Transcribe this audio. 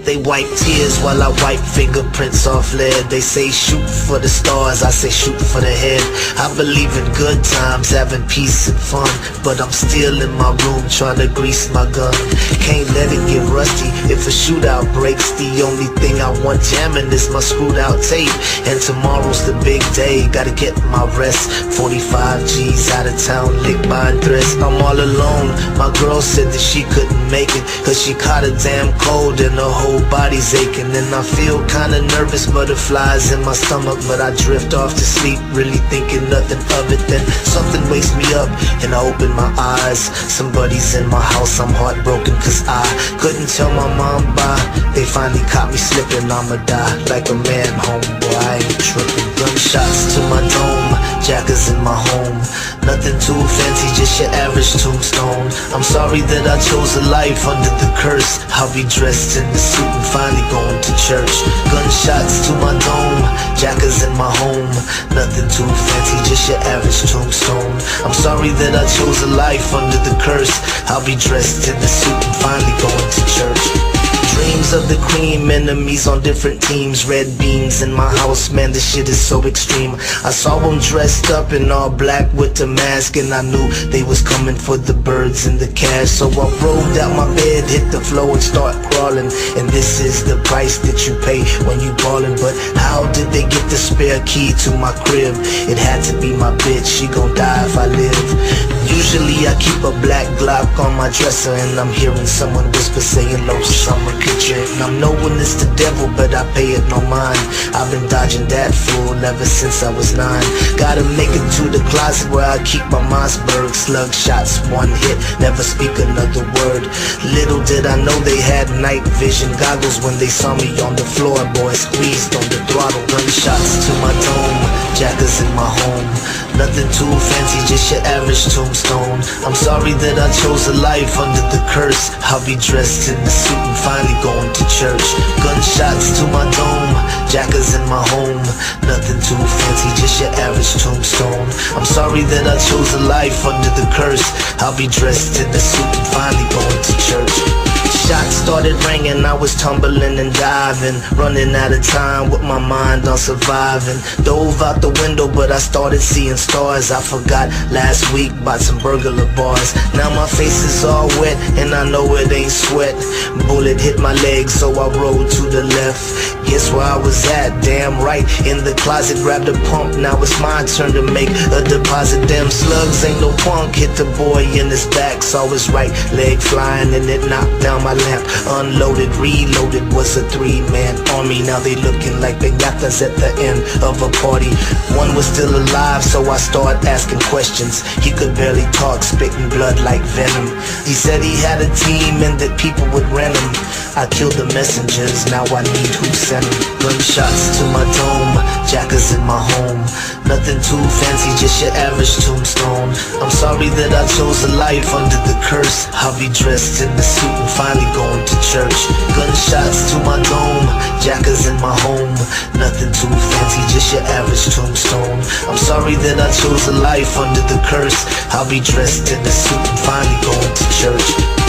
They wipe tears while I wipe fingerprints off lead. They say shoot for the stars, I say shoot for the head. I believe in good times, having peace and fun, but I'm still in my room trying to grease my gun. Can't let it get rusty if a shootout breaks. The only thing I want jamming is my screwed out tape. And tomorrow's the big day, gotta get my rest. 45 G's out of town, lick by a dress. I'm all alone, my girl said that she couldn't make it, cause she caught a damn cold and her whole body's aching. And I feel kinda nervous, butterflies in my stomach, but I drift off to sleep, really thinking nothing of it. Then something wakes me up and I open my eyes. Somebody's in my house, I'm heartbroken cause I couldn't tell my mom bye. They finally caught me slipping, I'ma die like a man, homeboy, I ain't tripping. Gunshots to my dome, jackers in my home. Nothing too fancy, just your average tombstone. I'm sorry that I chose a life under the curse. I'll be dressed in the suit and finally going to church. Gunshots to my dome, jackers in my home. Nothing too fancy, just your average tombstone. I'm sorry that I chose a life under the curse. I'll be dressed in the suit and finally going to church. Dreams of the cream, enemies on different teams. Red beams in my house, man, this shit is so extreme. I saw them dressed up in all black with the mask, and I knew they was coming for the birds and the cash. So I rolled out my bed, hit the floor and start crawling. And this is the price that you pay when you ballin'. But how did they get the spare key to my crib? It had to be my bitch, she gon' die if I live. Usually I keep a black Glock on my dresser, and I'm hearing someone whisper saying low summer kitchen. I'm knowing it's the devil, but I pay it no mind. I've been dodging that fool ever since I was 9. Gotta make it to the closet where I keep my Mossberg. Slug shots, one hit, never speak another word. Little did I know they had night vision goggles when they saw me on the floor. Boy, squeezed on the throttle. Gunshots to my dome, jackers in my home. Nothing too fancy, just your average tombstone. I'm sorry that I chose a life under the curse. I'll be dressed in the suit and finally going to church. Gunshots to my dome, jackers in my home. Nothing too fancy, just your average tombstone. I'm sorry that I chose a life under the curse. I'll be dressed in the suit and finally going to church. Shots started ringing, I was tumbling and diving, running out of time with my mind on surviving. Dove out the window but I started seeing stars. I forgot last week about some burglar bars. Now my face is all wet and I know it ain't sweat. Bullet hit my leg so I rolled to the left. Guess where I was at? Damn right, in the closet, grabbed a pump. Now it's my turn to make a deposit. Damn slugs ain't no punk, hit the boy in his back. Saw his right leg flying and it knocked down my lamp. Unloaded, reloaded, was a 3-man army. Now they looking like piñatas at the end of a party. One was still alive, so I started asking questions. He could barely talk, spitting blood like venom. He said he had a team and that people would rent him. I killed the messengers, now I need who sent them. Gunshots to my dome, jackers in my home. Nothing too fancy, just your average tombstone. I'm sorry that I chose a life under the curse. I'll be dressed in the suit and finally going to church. Gunshots to my dome, jackers in my home. Nothing too fancy, just your average tombstone. I'm sorry that I chose a life under the curse. I'll be dressed in the suit and finally going to church.